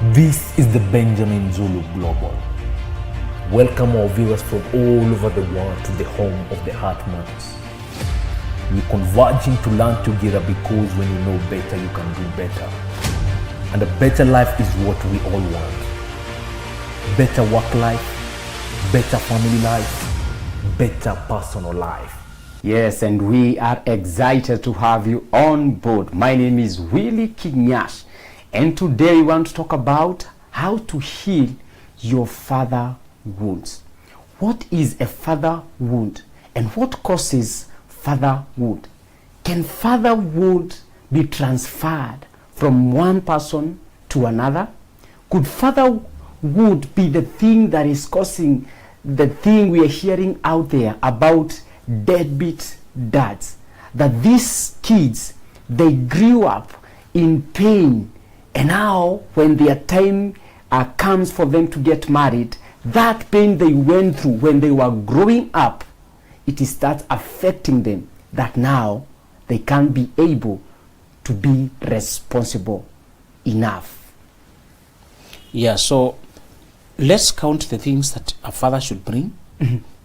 This is the Benjamin Zulu Global. Welcome our viewers from all over the world to the home of the Heart Matters. We're converging to learn together because when you know better, you can do better. And a better life is what we all want. Better work life, better family life, better personal life. Yes, and we are excited to have you on board. My name is Willie Kinyash, and today we want to talk about how to heal your father wounds. What is a father wound and what causes father wound? Can father wound be transferred from one person to another? Could father wound be the thing that is causing the thing we are hearing out there about deadbeat dads? That these kids, they grew up in pain, and now when their time comes for them to get married, that pain they went through when they were growing up, it starts affecting them, that now they can't be able to be responsible enough. Yeah, so let's count the things that a father should bring,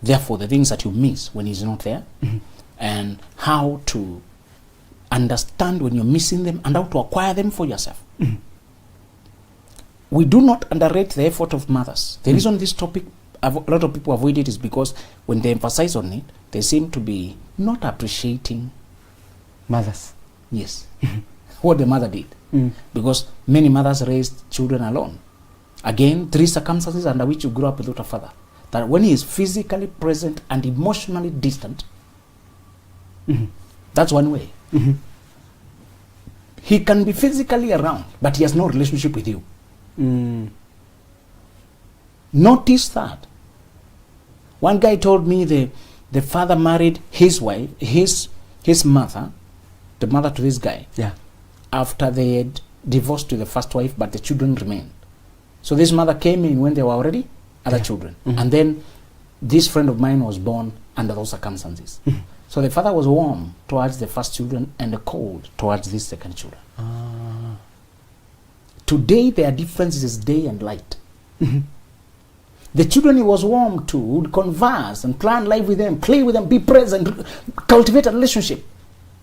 therefore the things that you miss when he's not there, and how to understand when you're missing them and how to acquire them for yourself. We do not underrate the effort of mothers. The reason this topic, a lot of people avoid it, is because when they emphasize on it, they seem to be not appreciating Mothers. yes, what the mother did. Because many mothers raised children alone. Again, three circumstances under which you grew up without a father. That when he is physically present and emotionally distant, that's one way. He can be physically around, but he has no relationship with you. Notice that. One guy told me the father married his wife, his mother, the mother to this guy, after they had divorced to the first wife, but the children remained. So this mother came in when they were already other children. And then this friend of mine was born under those circumstances. So the father was warm towards the first children and cold towards these second children. Today their difference is day and light. The children he was warm to would converse and plan life with them, play with them, be present, cultivate a relationship.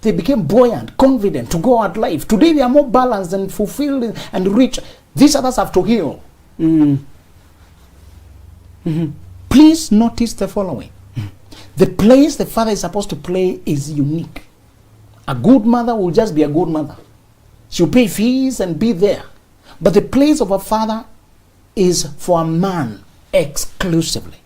They became buoyant, confident to go at life. Today they are more balanced and fulfilled and rich. These others have to heal. Please notice the following. The place the father is supposed to play is unique. A good mother will just be a good mother. She'll pay fees and be there. But the place of a father is for a man exclusively.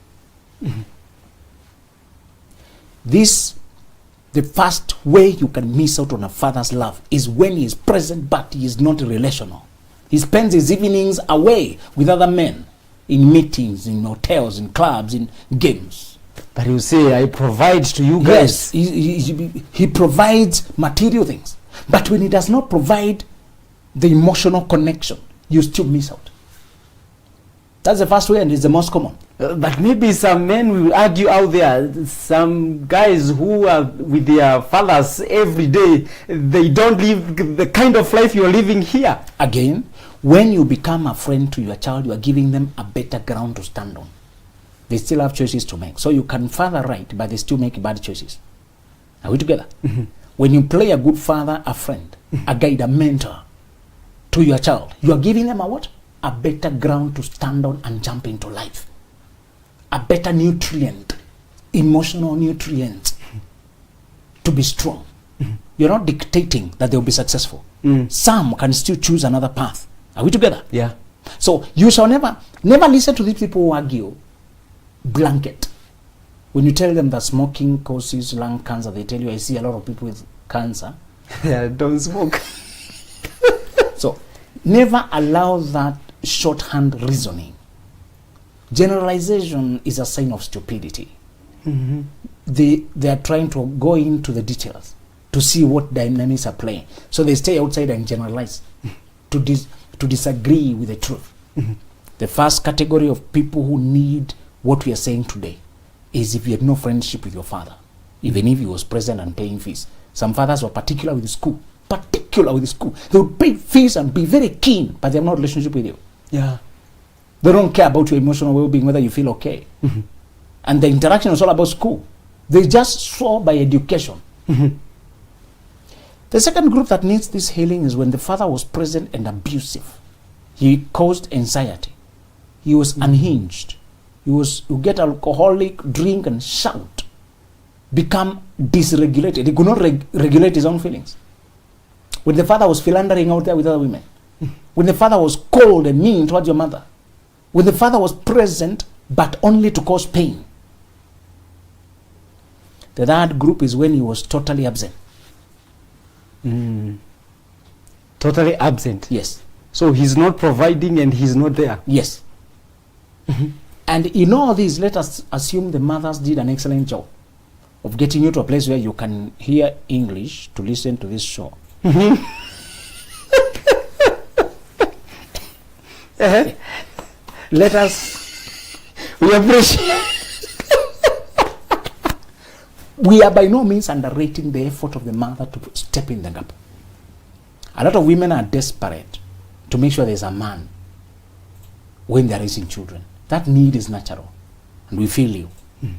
The first way you can miss out on a father's love is when he is present but he is not relational. He spends his evenings away with other men, in meetings, in hotels, in clubs, in games. But you say, I provide to you guys. Yes, he provides material things. But when he does not provide the emotional connection, you still miss out. That's the first way, and it's the most common. But maybe some men will argue out there, some guys who are with their fathers every day, they don't live the kind of life you're living here. Again, when you become a friend to your child, you are giving them a better ground to stand on. They still have choices to make. So you can father right, but they still make bad choices. Are we together? When you play a good father, a friend, a guide, a mentor to your child, you are giving them a what? A better ground to stand on and jump into life. A better nutrient, emotional nutrient to be strong. You're not dictating that they'll be successful. Some can still choose another path. Are we together? Yeah. So you shall never listen to these people who argue blanket. When you tell them that smoking causes lung cancer, they tell you, I see a lot of people with cancer. Yeah, don't smoke. So never allow that shorthand reasoning. Generalization is a sign of stupidity. They are trying to go into the details to see what dynamics are playing. So they stay outside and generalize to disagree with the truth. The first category of people who need what we are saying today is if you had no friendship with your father, even if he was present and paying fees. Some fathers were particular with the school. They would pay fees and be very keen, but they have no relationship with you. Yeah. They don't care about your emotional well-being, whether you feel okay. And the interaction is all about school. They just saw by education. The second group that needs this healing is when the father was present and abusive. He caused anxiety. He was unhinged. He would get alcoholic, drink and shout. Become dysregulated. He could not regulate his own feelings. When the father was philandering out there with other women. When the father was cold and mean towards your mother. When the father was present but only to cause pain. The third group is when he was totally absent. Totally absent. Yes. So he's not providing and he's not there. Yes. And in all this, let us assume the mothers did an excellent job of getting you to a place where you can hear English to listen to this show. Let us, We appreciate. we are by no means underrating the effort of the mother to step in the gap. A lot of women are desperate to make sure there's a man when they're raising children. That need is natural. And we feel you.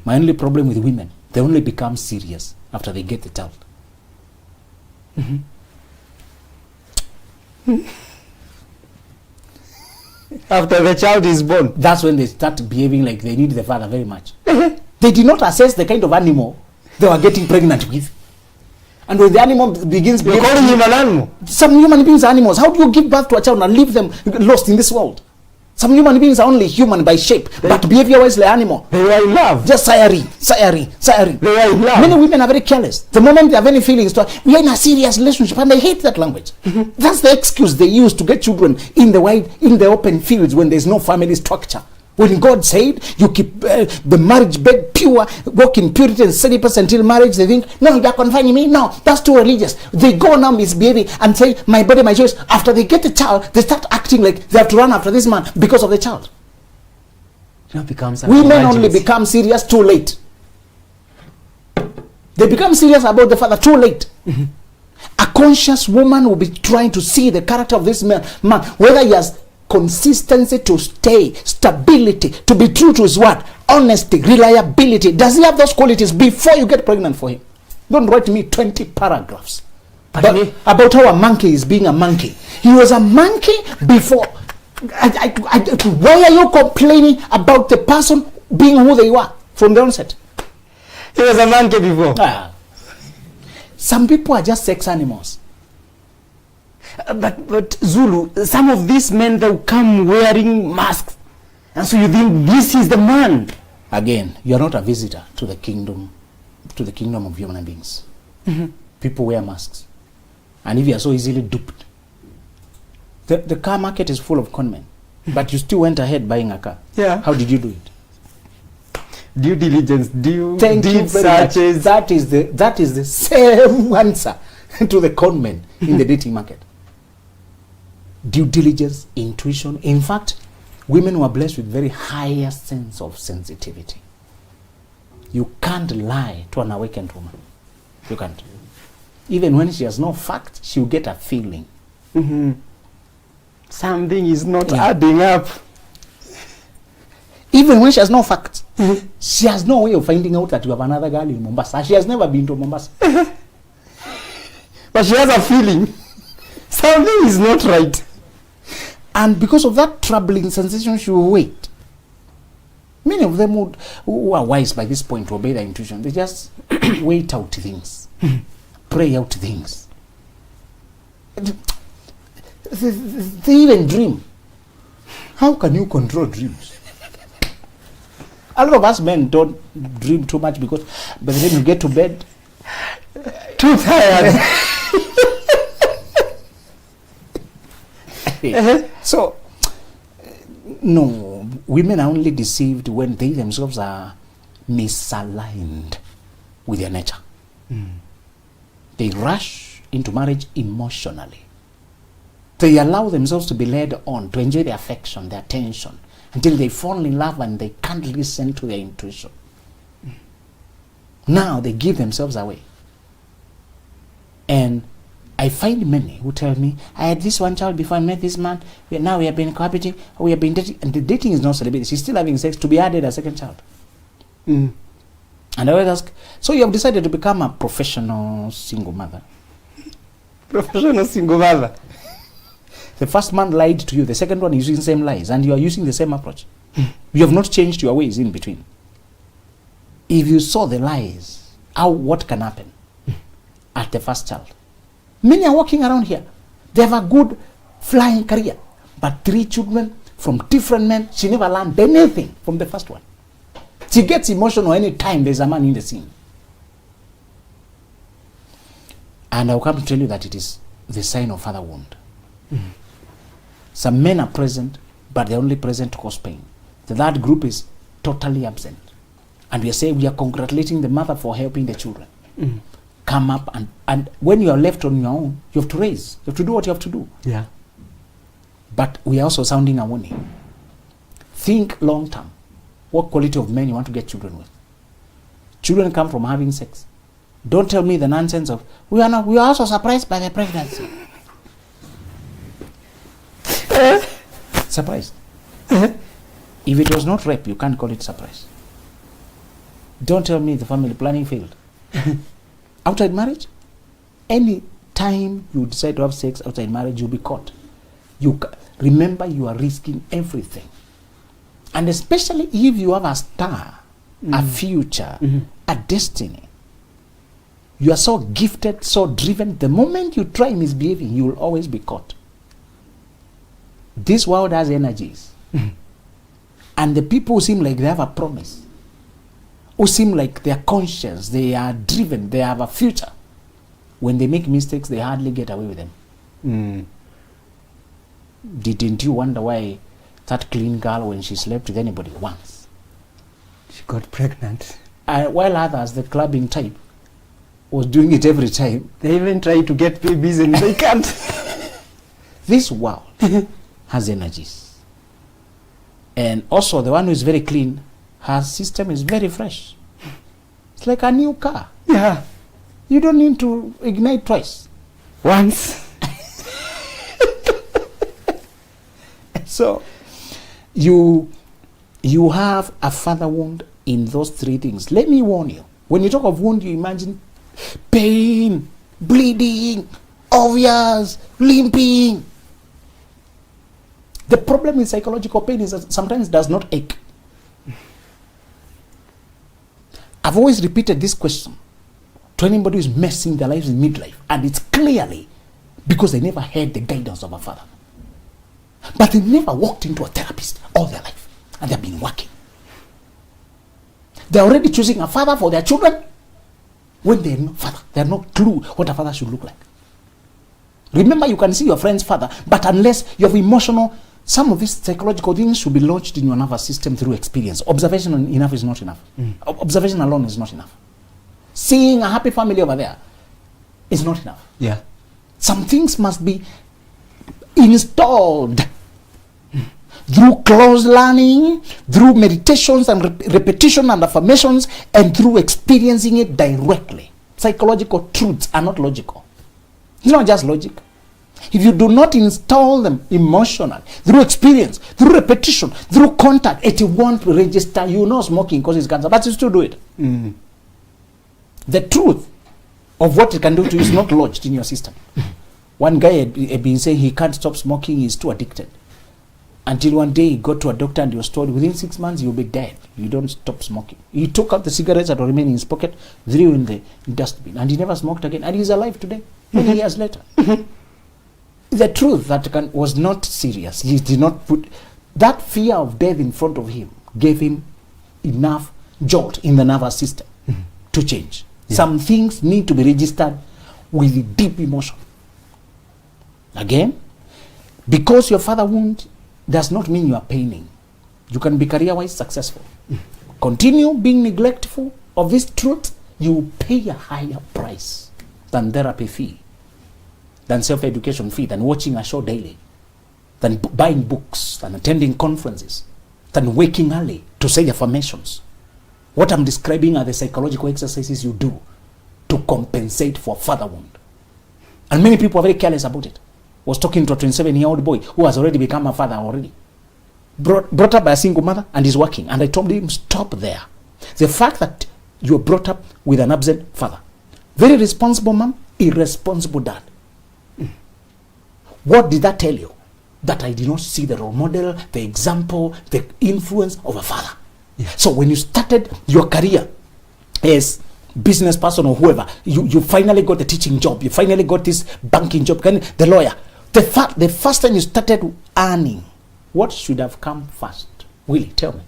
My only problem with women, they only become serious after they get the child. After the child is born. That's when they start behaving like they need the father very much. They did not assess the kind of animal they were getting pregnant with. And when the animal begins You're calling him an animal? some human beings are animals. How do you give birth to a child and leave them lost in this world? Some human beings are only human by shape, but behavior-wise like animal. They were in love. Just sayari. They were in love. Many women are very careless. The moment they have any feelings, we are in a serious relationship, and they hate that language. That's the excuse they use to get children in the open fields when there's no family structure. When God said, you keep the marriage bed pure, walk in purity and celibacy until marriage, they think, no, you're confining me. No, that's too religious. They go now misbehaving and say, my body, my choice. After they get the child, they start acting like they have to run after this man because of the child. Now becomes Women only become serious too late. They become serious about the father too late. A conscious woman will be trying to see the character of this man, whether he has consistency to stay, stability, to be true to his word, honesty, reliability. Does he have those qualities before you get pregnant for him? Don't write me 20 paragraphs about how a monkey is being a monkey. He was a monkey before. Why are you complaining about the person being who they were from the onset? He was a monkey before. Some people are just sex animals. But Zulu, some of these men, they'll come wearing masks, and so you think this is the man. Again, you are not a visitor to the kingdom of human beings. People wear masks, and if you are so easily duped, the car market is full of conmen, but you still went ahead buying a car. Yeah. How did you do it? Due diligence, Thank you very much. That is the same answer to the conmen in the dating market. Due diligence, intuition. In fact, women who are blessed with very higher sense of sensitivity. You can't lie to an awakened woman. You can't. Even when she has no fact, she'll get a feeling. Something is not adding up. Even when she has no fact, she has no way of finding out that you have another girl in Mombasa. She has never been to Mombasa. But she has a feeling. Something is not right. And because of that troubling sensation, she will wait. Many of them who are wise by this point to obey their intuition, they just wait out things, pray out things. They even dream. How can you control dreams? A lot of us men don't dream too much because by the time you get to bed, Too tired. So, no, women are only deceived when they themselves are misaligned with their nature. They rush into marriage emotionally. They allow themselves to be led on, to enjoy their affection, their attention, until they fall in love and they can't listen to their intuition. Now they give themselves away. And I find many who tell me, I had this one child before I met this man. Now we have been cohabiting, we have been dating. And the dating is not celebrated. She's still having sex to be added a second child. And I always ask, so you have decided to become a professional single mother? Professional single mother. The first man lied to you. The second one is using the same lies. And you are using the same approach. You have not changed your ways in between. If you saw the lies, what can happen at the first child? Many are walking around here. They have a good flying career. But 3 children from different men. She never learned anything from the first one. She gets emotional any time there's a man in the scene. And I'll come to tell you that it is the sign of father wound. Some men are present, but they're only present to cause pain. The third group is totally absent. And we are saying we are congratulating the mother for helping the children. Come up and when you are left on your own, you have to raise. You have to do what you have to do. Yeah. But we are also sounding a warning. Think long term. What quality of men you want to get children with? Children come from having sex. Don't tell me the nonsense of we are also surprised by the pregnancy. Surprised. If it was not rape, you can't call it surprise. Don't tell me the family planning failed. Outside marriage, any time you decide to have sex outside marriage, you'll be caught. Remember, you are risking everything. And especially if you have a star, a future, a destiny. You are so gifted, so driven. The moment you try misbehaving, you will always be caught. This world has energies. And the people who seem like they have a promise, who seem like they are conscious, they are driven, they have a future, when they make mistakes, they hardly get away with them. Didn't you wonder why that clean girl, when she slept with anybody once, She got pregnant. while others, the clubbing type, was doing it every time? They even try to get babies and they can't. This world has energies. And also the one who is very clean, her system is very fresh. It's like a new car. Yeah. You don't need to ignite twice. Once. So you have a father wound in those 3 things. Let me warn you. When you talk of wound, you imagine pain, bleeding, obvious, limping. The problem with psychological pain is that sometimes it does not ache. I've always repeated this question to anybody who's messing their lives in midlife, and it's clearly because they never had the guidance of a father. But they never walked into a therapist all their life, and they've been working. They're already choosing a father for their children when they're no father. They have no clue what a father should look like. Remember, you can see your friend's father, but unless you have emotional, some of these psychological things should be launched in your nervous system through experience. Observation enough is not enough. Observation alone is not enough. Seeing a happy family over there is not enough. Yeah. Some things must be installed through close learning, through meditations and repetition and affirmations, and through experiencing it directly. Psychological truths are not logical. It's not just logic. If you do not install them emotionally, through experience, through repetition, through contact, it won't register. You know smoking causes cancer, but you still do it. The truth of what it can do to you is not lodged in your system. One guy had been saying he can't stop smoking, he's too addicted. Until one day he got to a doctor and he was told within 6 months you'll be dead. You don't stop smoking. He took out the cigarettes that were remaining in his pocket, threw in the dustbin, and he never smoked again. And he's alive today, many years later. The truth that was not serious. He did not put that fear of death in front of him, gave him enough jolt in the nervous system to change. Yeah. Some things need to be registered with deep emotion. Again, because your father wound does not mean you are paining. You can be career-wise successful. Continue being neglectful of this truth, you pay a higher price than therapy fee, than self-education fee, than watching a show daily, than buying books, than attending conferences, than waking early to say affirmations. What I'm describing are the psychological exercises you do to compensate for father wound. And many people are very careless about it. Was talking to a 27-year-old boy who has already become a father already. Brought up by a single mother and is working. And I told him, stop there. The fact that you were brought up with an absent father. Very responsible mom, irresponsible dad. What did that tell you? That I did not see the role model, the example, the influence of a father. Yeah. So when you started your career as business person or whoever, you finally got the teaching job, you finally got this banking job, the lawyer. The first time you started earning, what should have come first? Willie, tell me.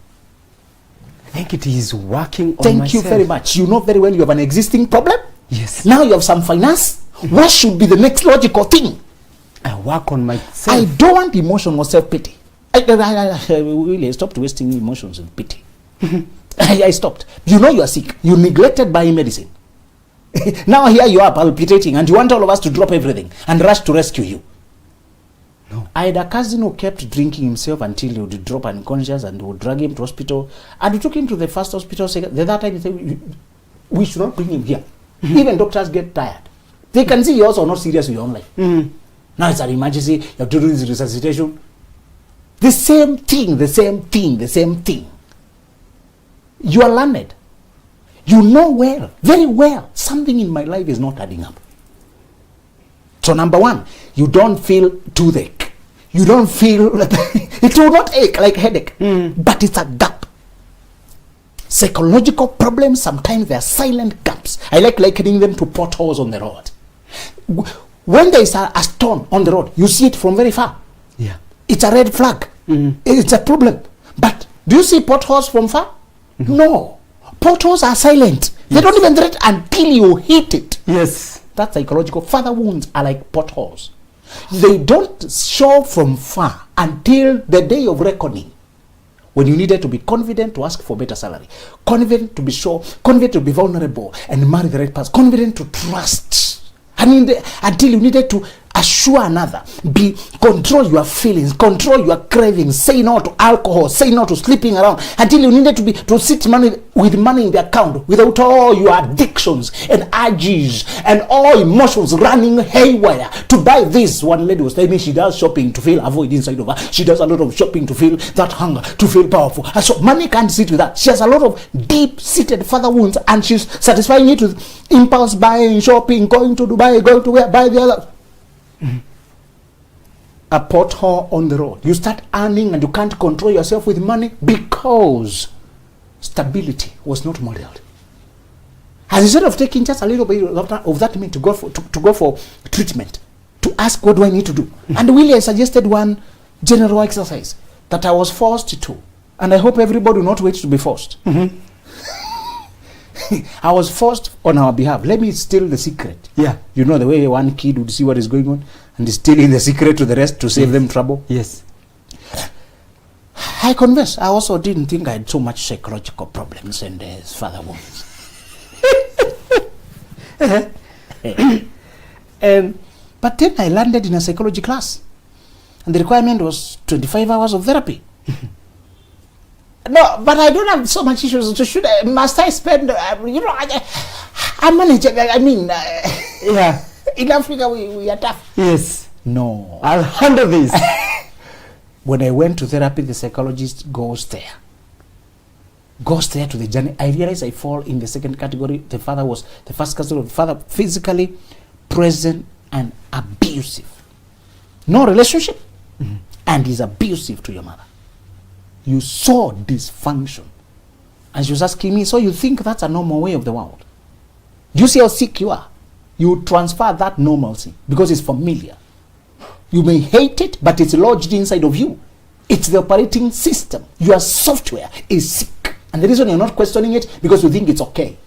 I think it is working on Thank myself. you very much. You know very well you have an existing problem. Yes. Now you have some finance. What should be the next logical thing? I work on myself. I don't want emotional self-pity. Really, I stopped wasting emotions in pity. I stopped. You know you are sick. You neglected buying medicine. Now here you are palpitating and you want all of us to drop everything and rush to rescue you. No. I had a cousin who kept drinking himself until he would drop unconscious and would drag him to hospital. And we took him to the first hospital. The that time he said, we should not bring him here. Even doctors get tired. They can see you're also not serious with your own life. Now it's an emergency. You have to do this resuscitation. The same thing. You are learned. You know well, very well, something in my life is not adding up. So number one, you don't feel toothache. You don't feel like it will not ache like headache, but it's a gap. Psychological problems, sometimes they are silent gaps. I like likening them to potholes on the road. When there is a stone on the road, you see it from very far. Yeah. It's a red flag. It's a problem. But do you see potholes from far? No. Potholes are silent. They don't even threaten until you hit it. Yes. That's psychological. Father wounds are like potholes. They don't show from far until the day of reckoning, when you needed to be confident to ask for better salary, confident to be sure, confident to be vulnerable and marry the right person, confident to trust. Until you needed to assure another, control your feelings, control your cravings, say no to alcohol, say no to sleeping around, until you needed to sit with money in the account without all your addictions and urges and all emotions running haywire to buy this. One lady was telling me she does shopping to feel a void inside of her. She does a lot of shopping to feel that hunger, to feel powerful. And so money can't sit with that. She has a lot of deep-seated father wounds and she's satisfying it with impulse buying, shopping, going to Dubai, going to where, buy the other. A pothole on the road. You start earning and you can't control yourself with money because stability was not modeled. And instead of taking just a little bit of that mean to go for treatment, to ask what do I need to do, and Willie, I suggested one general exercise that I was forced to, and I hope everybody will not wait to be forced. I was forced on our behalf. Let me steal the secret. Yeah. You know the way one kid would see what is going on and is stealing the secret to the rest to save them trouble. Yes. I confess, I also didn't think I had so much psychological problems and father wounds. But then I landed in a psychology class and the requirement was 25 hours of therapy. No, but I don't have so much issues. So must I spend, I manage, Yeah. in Africa we are tough. Yes. No. I'll handle this. When I went to therapy, the psychologist goes there to the journey. I realized I fall in the second category. The father was the first category. The father physically present and abusive. No relationship, and he's abusive to your mother. You saw dysfunction. And she was asking me, so you think that's a normal way of the world? Do you see how sick you are? You transfer that normalcy because it's familiar. You may hate it, but it's lodged inside of you. It's the operating system. Your software is sick. And the reason you're not questioning it, because you think it's okay.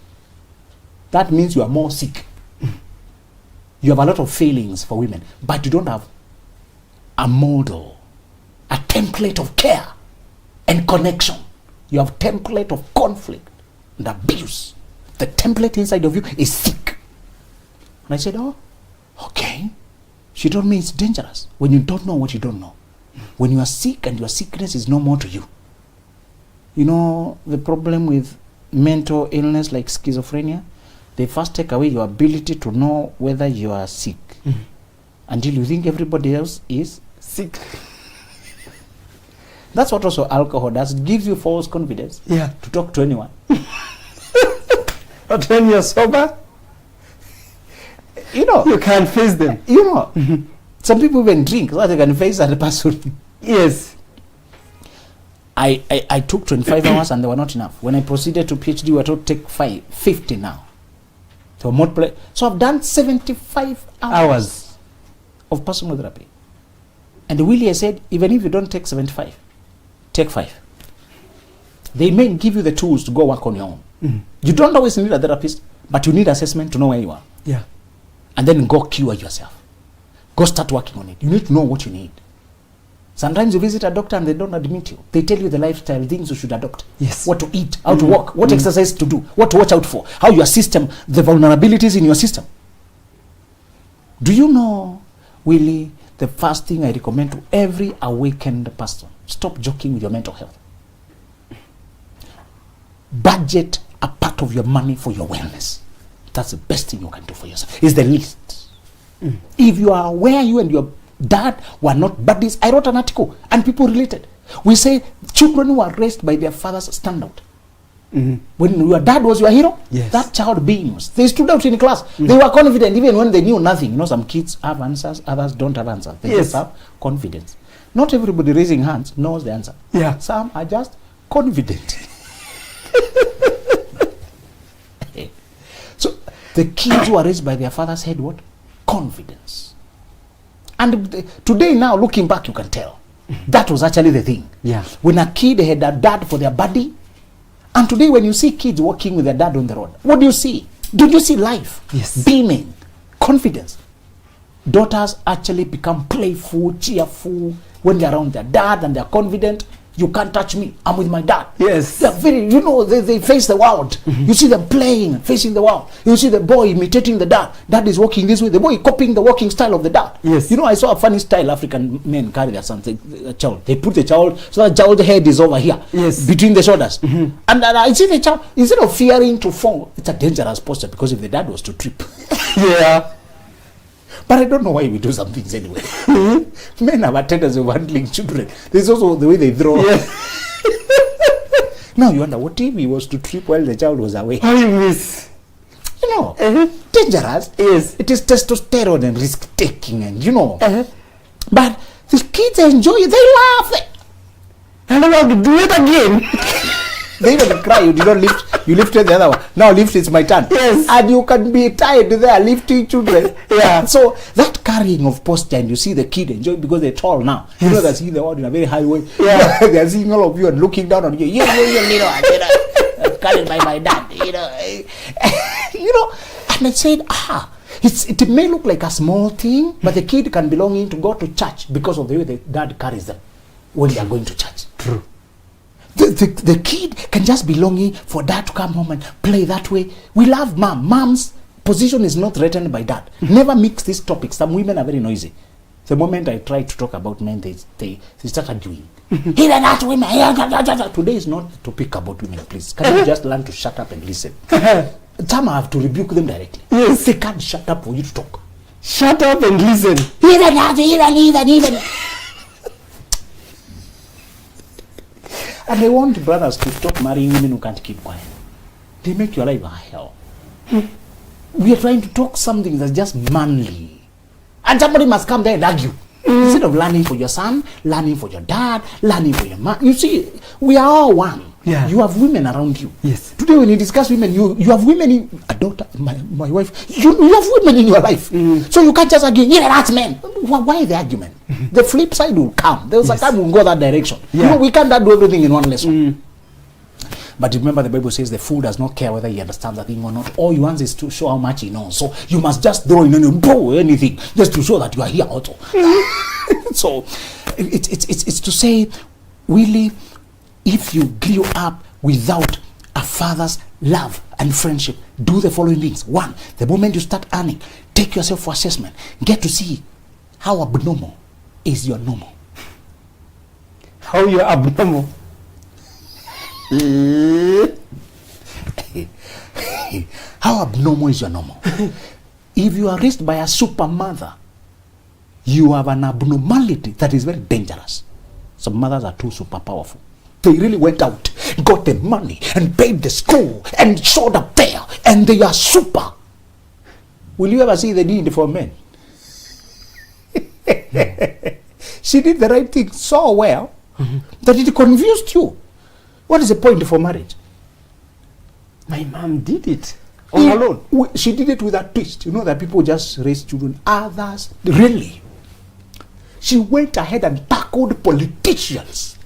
That means you are more sick. You have a lot of failings for women, but you don't have a model, a template of care and connection. You have template of conflict and abuse. The template inside of you is sick. And I said, oh, okay. She told me it's dangerous when you don't know what you don't know. When you are sick and your sickness is no more to you. You know the problem with mental illness like schizophrenia? They first take away your ability to know whether you are sick. until you think everybody else is. Sick. That's what also alcohol does. It gives you false confidence to talk to anyone. But when you're sober, You know, you can't face them. you know, some people even drink so that they can face that person. Yes. I took 25 hours and they were not enough. When I proceeded to PhD, we were told to take 50 now. So So I've done 75 hours of personal therapy. And Willie has said, even if you don't take 75, take 5. They may give you the tools to go work on your own. You don't always need a therapist, but you need assessment to know where you are. Yeah. And then go cure yourself. Go start working on it. You need to know what you need. Sometimes you visit a doctor and they don't admit you. They tell you the lifestyle things you should adopt. Yes. What to eat, how to walk, what exercise to do, what to watch out for, how your system, the vulnerabilities in your system. Do you know, Willie, the first thing I recommend to every awakened person, stop joking with your mental health. Budget a part of your money for your wellness. That's the best thing you can do for yourself. It's the least. If you are aware you and your dad were not buddies, I wrote an article and people related. We say children who are raised by their fathers stand out. When your dad was your hero, that child beings, they stood out in class. They were confident even when they knew nothing. You know, some kids have answers, others don't have answers. They just have confidence. Not everybody raising hands knows the answer. Yeah. Some are just confident. So the kids who are raised by their fathers had what? Confidence. And today now, looking back, you can tell. That was actually the thing. Yeah. When a kid had a dad for their buddy, and today when you see kids walking with their dad on the road, what do you see? Do you see life? Yes. Beaming, confidence. Daughters actually become playful, cheerful when they're around their dad and they're confident. You can't touch me. I'm with my dad. Yes. They're very, they face the world. You see them playing, facing the world. You see the boy imitating the dad. Dad is walking this way. The boy copying the walking style of the dad. Yes. You know, I saw a funny style African men carry their son, a child. They put the child, so the child's head is over here. Yes. Between the shoulders. And I see the child, instead of fearing to fall, it's a dangerous posture because if the dad was to trip. Yeah. But I don't know why we do some things anyway. Men have a tendency of handling children. There's also the way they throw. Yeah. Now you wonder, what if he was to trip while the child was away? How you miss? You know, dangerous. Yes. It is testosterone and risk-taking and, you know. But the kids enjoy it. They laugh. I don't have to do it again. They don't cry. You did not lift. You lifted the other one. Now lift, it's my turn. Yes. And you can be tired there lifting children. Yeah. So that carrying of posture, and you see the kid enjoy because they're tall now. Yes. You know, they're seeing the world in a very high way. Yeah. They're seeing all of you and looking down on you. You little, carried by my dad. You know. And I said, it may look like a small thing, but the kid can belong in to go to church because of the way the dad carries them when they are going to church. True. The kid can just be longing for dad to come home and play that way. We love mom. Mom's position is not threatened by dad. Never mix these topics. Some women are very noisy. The moment I try to talk about men, they start arguing. Even that women. Today is not the topic about women, please. Can you just learn to shut up and listen? Some have to rebuke them directly. Yes. They can't shut up for you to talk. Shut up and listen. Even. And I want brothers to stop marrying women who can't keep quiet. They make your life a hell. We are trying to talk something that's just manly. And somebody must come there and argue. Instead of learning for your son, learning for your dad, learning for your man. You see, we are all one. Yeah. You have women around you. Yes. Today when you discuss women, you have women in a daughter, my wife. You have women in your life. So you can't just argue, that's men. Why the argument? The flip side will come. There's a time we'll go that direction. Yeah. You know, we can't do everything in one lesson. But remember, the Bible says the fool does not care whether he understands a thing or not. All he wants is to show how much he knows. So you must just throw in anything just to show that you are here also. So it's to say, really, if you grew up without a father's love and friendship, do the following things. 1, the moment you start earning, take yourself for assessment. Get to see how abnormal is your normal. How you're abnormal. How abnormal is your normal? If you are raised by a super mother, you have an abnormality that is very dangerous. Some mothers are too super powerful. They really went out, got the money, and paid the school, and showed up there, and they are super. Will you ever see the need for men? She did the right thing so well that it confused you. What is the point for marriage? My mom did it all alone. She did it with a twist. You know that people just raise children. Others, really. She went ahead and tackled politicians,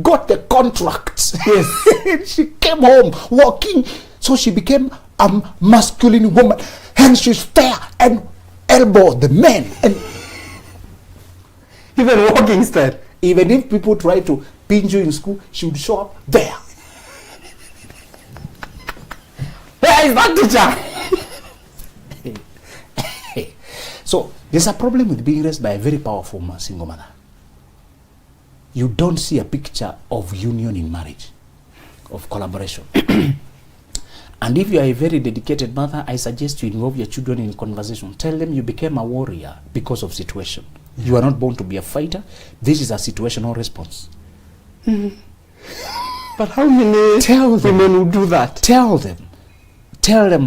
got the contracts. Yes. She came home walking. So she became a masculine woman. And she's there and elbowed the men. And even walking style. Even if people try to pinch you in school, she would show up there. Where is that teacher? So there's a problem with being raised by a very powerful single mother. You don't see a picture of union in marriage, of collaboration. And if you are a very dedicated mother, I suggest you involve your children in conversation. Tell them you became a warrior because of situation. Yeah. You are not born to be a fighter. This is a situational response. But how many women will do that? Tell them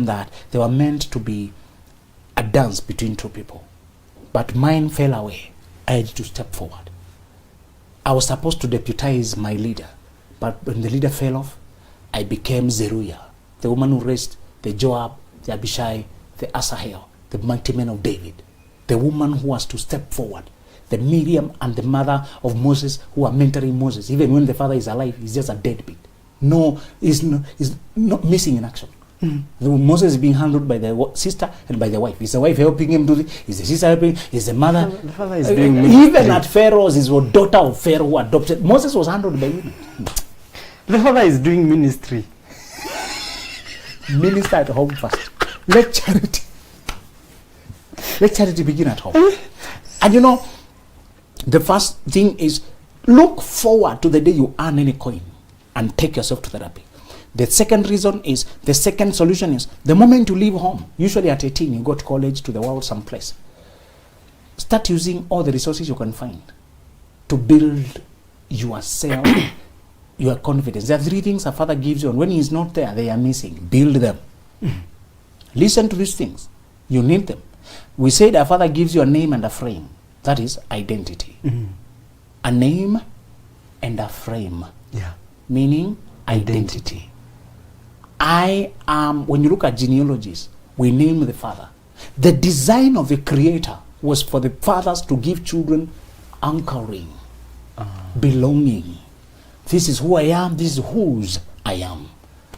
that they were meant to be a dance between two people. But mine fell away. I had to step forward. I was supposed to deputize my leader. But when the leader fell off, I became Zeruiah, the woman who raised the Joab, the Abishai, the Asahel, the mighty men of David. The woman who was to step forward. The Miriam and the mother of Moses who are mentoring Moses. Even when the father is alive, he's just a deadbeat. No, he's not missing in action. Moses is being handled by the sister and by the wife. Is the wife helping him do this? Is the sister helping? Is the mother? The father is doing even at Pharaoh's, his daughter of Pharaoh who adopted. Moses was handled by women. The father is doing ministry. Minister at home first. Let charity begin at home. And you know, the first thing is look forward to the day you earn any coin and take yourself to therapy. The second solution is the moment you leave home, usually at 18, you go to college, to the world, someplace. Start using all the resources you can find to build yourself, your confidence. There are 3 things a father gives you, and when he's not there, they are missing. Build them. Listen to these things. You need them. We said a father gives you a name and a frame. That is identity. A name and a frame. Yeah. Meaning identity. I am, when you look at genealogies, we name the father. The design of the creator was for the fathers to give children anchoring, belonging. This is who I am, this is whose I am.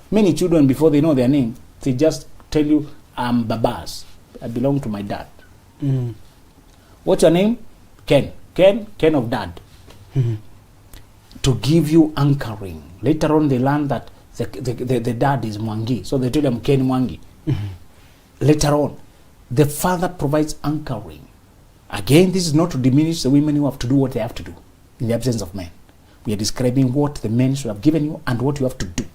Many children, before they know their name, they just tell you, I'm Babas. I belong to my dad. What's your name? Ken. Ken of dad. To give you anchoring. Later on they learn that the dad is Mwangi. So they tell them Ken Mwangi. Later on, the father provides anchoring. Again, this is not to diminish the women who have to do what they have to do in the absence of men. We are describing what the men should have given you and what you have to do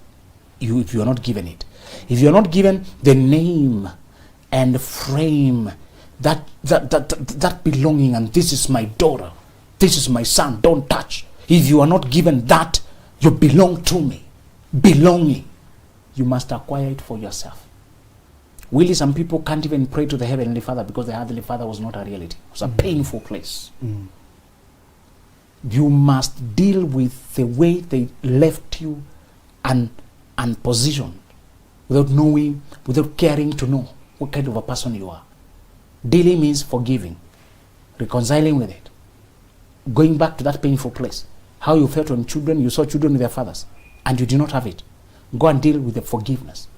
if you are not given it. If you are not given the name and frame, that belonging, and this is my daughter, this is my son, don't touch. If you are not given that, you belong to me. Belonging. You must acquire it for yourself. Really, some people can't even pray to the Heavenly Father because the Heavenly Father was not a reality. It was a painful place. You must deal with the way they left you and positioned without knowing, without caring to know what kind of a person you are. Dealing means forgiving, reconciling with it, going back to that painful place. How you felt when you saw children with their fathers and you did not have it. Go and deal with the forgiveness.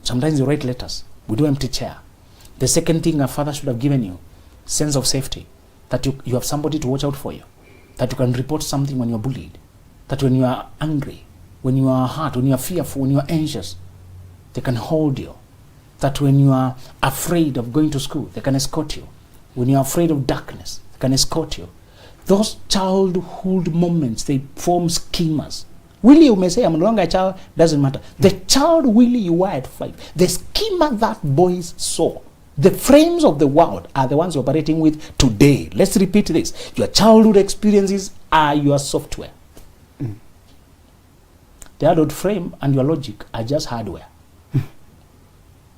Sometimes you write letters. We do empty chair. The second thing a father should have given you, sense of safety, that you have somebody to watch out for you, that you can report something when you're bullied, that when you are angry, when you are hurt, when you are fearful, when you are anxious, they can hold you. That when you are afraid of going to school, they can escort you. When you are afraid of darkness, they can escort you. Those childhood moments, they form schemas. Willie, you may say, I'm no longer a child, doesn't matter. The child Willie you were at 5, the schema that boys saw The frames of the world are the ones you're operating with today. Let's repeat this. Your childhood experiences are your software. The adult frame and your logic are just hardware.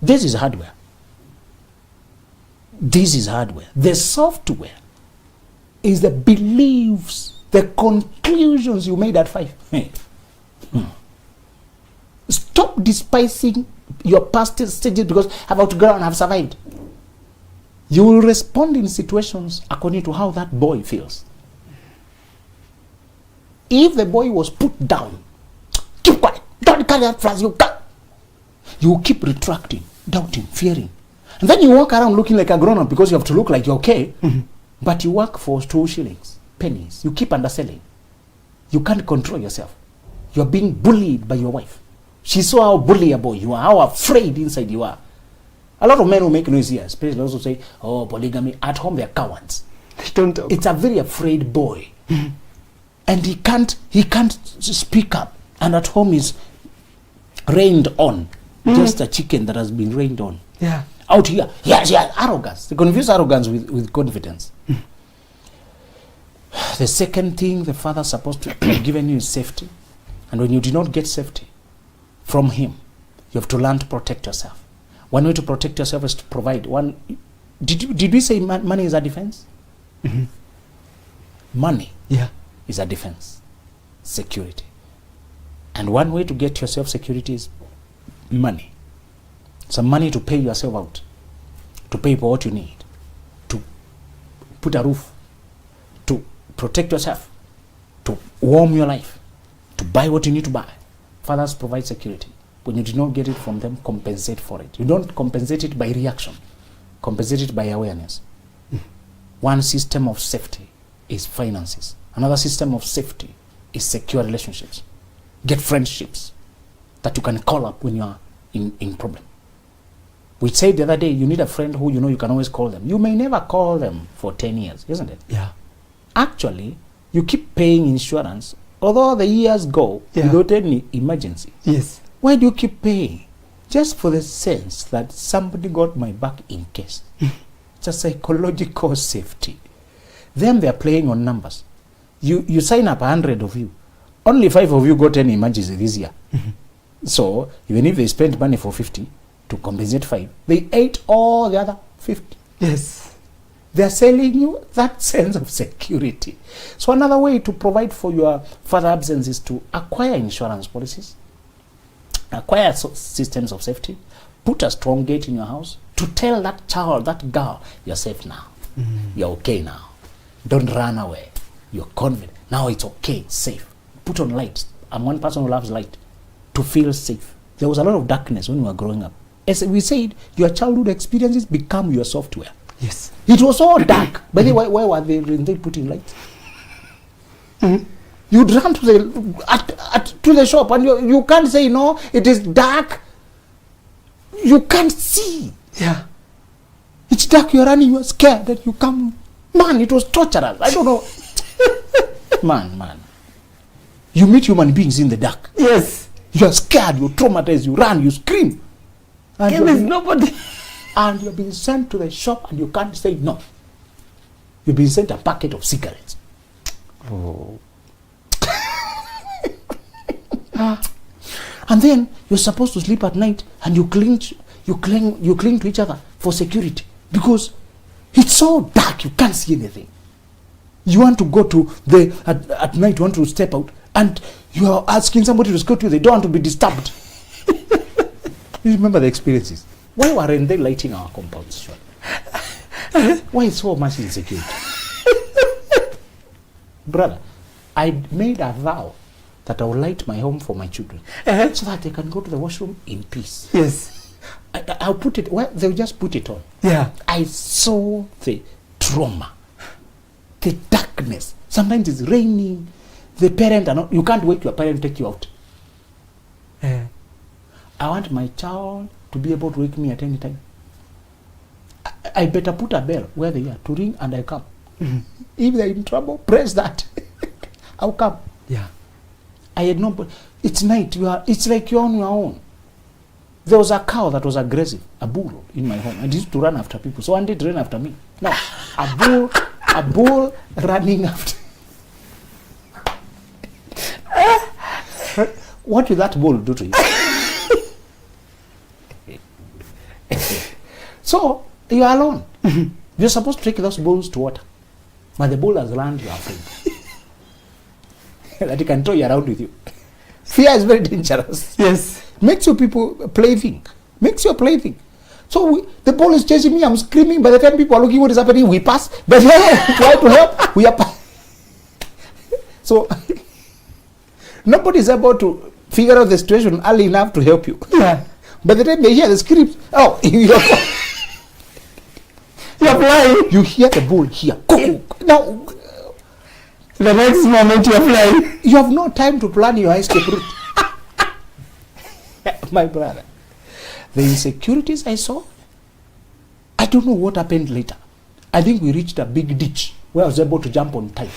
This is hardware. This is hardware. The software is the beliefs, the conclusions you made at 5. Stop despising your past stages because I've outgrown, I've survived. You will respond in situations according to how that boy feels. If the boy was put down, keep quiet, don't carry that phrase, you will keep retracting, doubting, fearing. And then you walk around looking like a grown-up because you have to look like you're okay, but you work for 2 shillings, pennies. You keep underselling. You can't control yourself. You're being bullied by your wife. She saw how bullyable you are, how afraid inside you are. A lot of men who make noise here, especially also say, oh, polygamy. At home, they're cowards. They don't talk. It's a very afraid boy. And he can't speak up. And at home is rained on. Just a chicken that has been rained on. Yeah. Out here, yes, arrogance. They confuse arrogance with confidence. The second thing the father's supposed to have given you is safety. And when you do not get safety from him, you have to learn to protect yourself. One way to protect yourself is to provide one. Did we say money is a defense? Money is a defense. Security. And one way to get yourself security is money. Some money to pay yourself out, to pay for what you need, to put a roof, to protect yourself, to warm your life, to buy what you need to buy. Fathers provide security. When you do not get it from them, compensate for it. You don't compensate it by reaction. Compensate it by awareness. One system of safety is finances. Another system of safety is secure relationships. Get friendships that you can call up when you are in problem. We said the other day, you need a friend who you know you can always call them. You may never call them for 10 years, isn't it? Yeah. Actually, you keep paying insurance, although the years go without any emergency. Yes. Why do you keep paying? Just for the sense that somebody got my back in case. It's a psychological safety. Them, they're playing on numbers. You sign up 100 of you. Only 5 of you got any emergency this year. So, even if they spent money for 50 to compensate 5, they ate all the other 50. Yes. They're selling you that sense of security. So another way to provide for your father absence is to acquire insurance policies, acquire systems of safety, put a strong gate in your house to tell that child, that girl, you're safe now. You're okay now. Don't run away. You're confident. Now it's okay, it's safe. Put on lights. I'm one person who loves light. To feel safe. There was a lot of darkness when we were growing up. As we said, your childhood experiences become your software. Yes. It was all dark. By the way, why were they putting lights? You'd run to the shop and you can't say no, it is dark. You can't see. Yeah. It's dark, you're running, you're scared that you come. Man, it was torturous. I don't know. Man. You meet human beings in the dark. Yes. You're scared, you're traumatized, you run, you scream. And there's nobody. And you're being sent to the shop and you can't say no. You've been sent a packet of cigarettes. Oh. And then you're supposed to sleep at night and you cling to each other for security because it's so dark you can't see anything. You want to go to at night, you want to step out and you are asking somebody to escort you. They don't want to be disturbed. You remember the experiences? Why weren't they lighting our compounds? Sure? Why so much insecurity? Brother, I made a vow that I will light my home for my children so that they can go to the washroom in peace. Yes. I'll put it, well, they'll just put it on. Yeah. I saw the trauma, the darkness. Sometimes it's raining. The parent are not, you can't wait your parent to take you out. I want my child to be able to wake me at any time. I better put a bell where they are to ring and I come. If they're in trouble, press that. I'll come. Yeah. I had no. It's night. It's like you're on your own. There was a cow that was aggressive, a bull in my home, and it used to run after people. So one day it ran after me. Now, a bull running after. What will that bull do to you? So you are alone. You're supposed to take those bulls to water, but the bull has learned you are afraid. That he can throw you around with you. Fear is very dangerous. Yes. Makes you people plaything. Makes you a plaything. So the bull is chasing me. I'm screaming. By the time people are looking what is happening, we pass. But when I try to help, we are. So nobody is able to figure out the situation early enough to help you. Yeah. By the time they hear the script, oh, you're flying. You hear the bull here. Now, the next moment you're flying. You have no time to plan your escape route. My brother, the insecurities I saw, I don't know what happened later. I think we reached a big ditch where I was able to jump on time.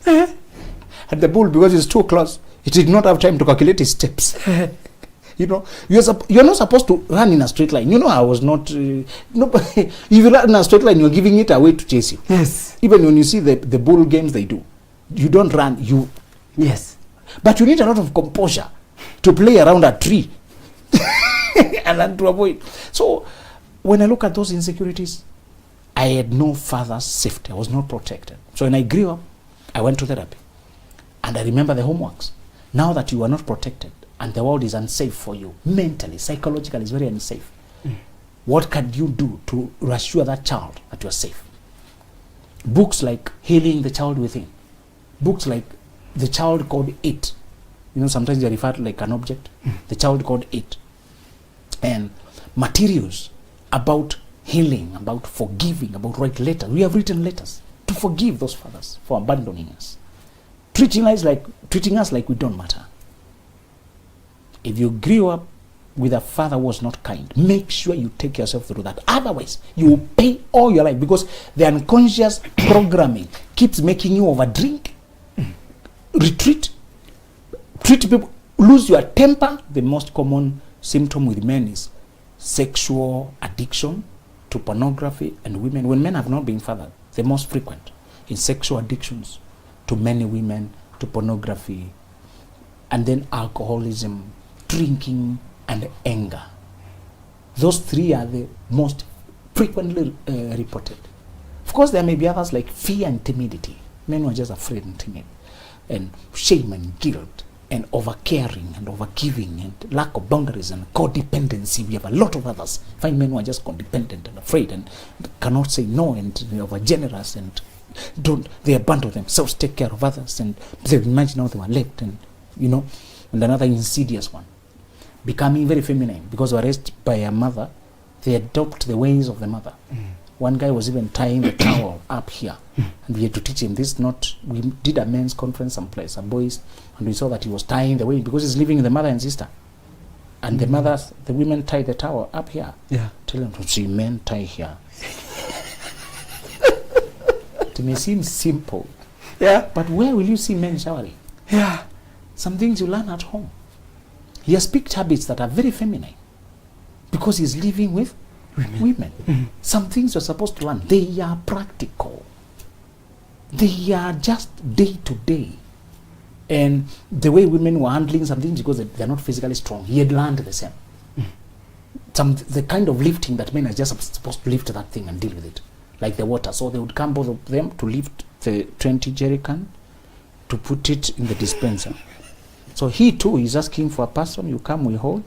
And the bull, because it's too close, it did not have time to calculate his steps. You know, you're not supposed to run in a straight line. You know, I was not. If you run in a straight line, you're giving it away to chase you. Yes. Even when you see the bull games they do, you don't run. Yes. But you need a lot of composure to play around a tree and then to avoid. So when I look at those insecurities, I had no further safety. I was not protected. So when I grew up, I went to therapy. And I remember the homeworks. Now that you are not protected and the world is unsafe for you, mentally, psychologically, it's very unsafe. What can you do to reassure that child that you are safe? Books like Healing the Child Within. Books like The Child Called It. You know, sometimes they refer to like an object. The Child Called It. And materials about healing, about forgiving, about write letters. We have written letters to forgive those fathers for abandoning us. Treating us like we don't matter. If you grew up with a father who was not kind, make sure you take yourself through that. Otherwise, you will pay all your life, because the unconscious programming keeps making you overdrink, retreat, treat people, lose your temper. The most common symptom with men is sexual addiction to pornography, and women, when men have not been fathered, the most frequent in sexual addictions to many women, to pornography, and then alcoholism, drinking, and anger. Those three are the most frequently reported. Of course, there may be others like fear and timidity. Men who are just afraid and timid, and shame and guilt, and over-caring and over-giving, and lack of boundaries and codependency. We have a lot of others. Find men who are just codependent and afraid and cannot say no, and over-generous, and they abandon themselves, take care of others, and they imagine how they were left, and and another insidious one, becoming very feminine because they were raised by a mother. They adopt the ways of the mother. One guy was even tying the towel up here, and we had to teach him this. We did a men's conference someplace, and boys, and we saw that he was tying the way because he's living with the mother and sister, and the women tie the towel up here. Yeah. Tell them to see men tie here. It may seem simple, but where will you see men showering? Yeah. Some things you learn at home. He has picked habits that are very feminine because he's living with women. Some things you're supposed to learn, they are practical. They are just day to day. And the way women were handling some things because they're not physically strong, he had learned the same. The kind of lifting that men are just supposed to lift that thing and deal with it. Like the water. So they would come, both of them, to lift the 20 jerry can to put it in the dispenser. So he too is asking for a person, you come, we hold.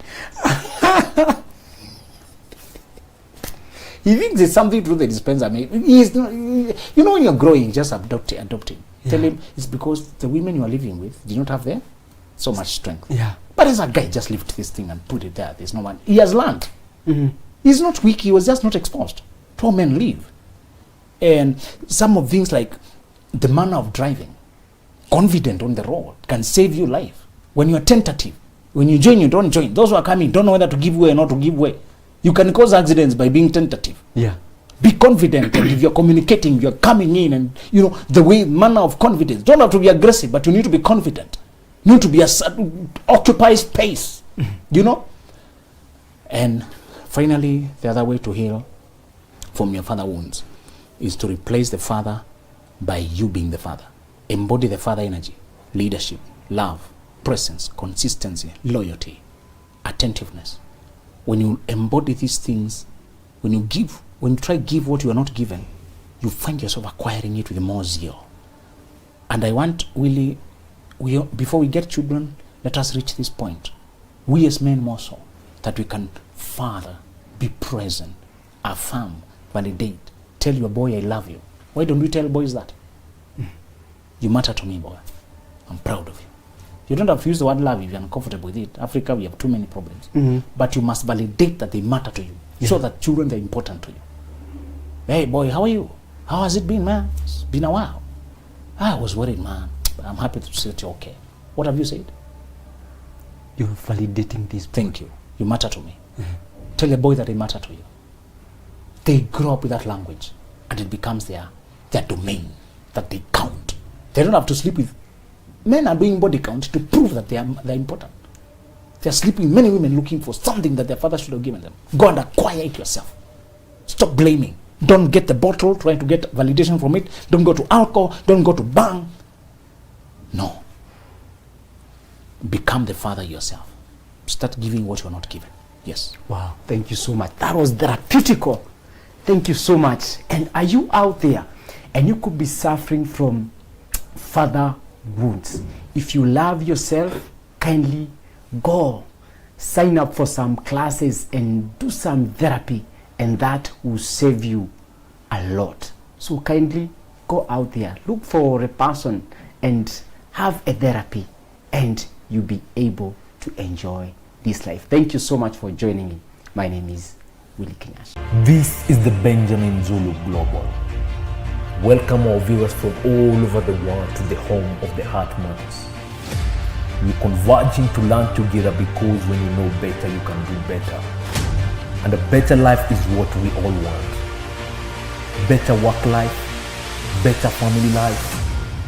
He thinks there's something to do with the dispenser. He's not, when you're growing, just adopting. Yeah. Tell him it's because the women you are living with do not have so much strength. Yeah. But as a guy, just lift this thing and put it there. There's no one. He has learned. He's not weak. He was just not exposed. Poor men live. And some of things like the manner of driving, confident on the road, can save you life. When you're tentative, when you join, you don't join. Those who are coming don't know whether to give way or not to give way. You can cause accidents by being tentative. Yeah. Be confident, and if you're communicating, you're coming in, and the way, manner of confidence. Don't have to be aggressive, but you need to be confident. You need to be occupy space. And finally, the other way to heal from your father wounds is to replace the father by you being the father. Embody the father energy, leadership, love, presence, consistency, loyalty, attentiveness. When you embody these things, when you try to give what you are not given, you find yourself acquiring it with more zeal. And I want really, before we get children, let us reach this point. We as men more so, that we can father, be present, affirm, validate, tell your boy I love you. Why don't we tell boys that? You matter to me, boy. I'm proud of you. You don't have to use the word love if you're uncomfortable with it. Africa, we have too many problems. But you must validate that they matter to you, so that children are important to you. Hey, boy, how are you? How has it been, man? It's been a while. I was worried, man. But I'm happy to see that you're okay. What have you said? You're validating this. Thank you. You matter to me. Tell a boy that they matter to you. They grow up with that language, and it becomes their domain, that they count. They don't have to sleep with. Men are doing body count to prove that they're important. They're sleeping with many women looking for something that their father should have given them. Go and acquire it yourself. Stop blaming. Don't get the bottle trying to get validation from it. Don't go to alcohol. Don't go to bang. No. Become the father yourself. Start giving what you're not given. Yes. Wow, thank you so much. That was therapeutical. Thank you so much. And are you out there and you could be suffering from father wounds? If you love yourself, kindly go sign up for some classes and do some therapy, and that will save you a lot. So kindly go out there, look for a person and have a therapy, and you'll be able to enjoy this life. Thank you so much for joining me. My name is Willie Kinyash. This is the Benjamin Zulu Global. Welcome our viewers from all over the world to the home of the Heart Matters. We're converging to learn together, because when you know better, you can do better. And a better life is what we all want. Better work life, better family life,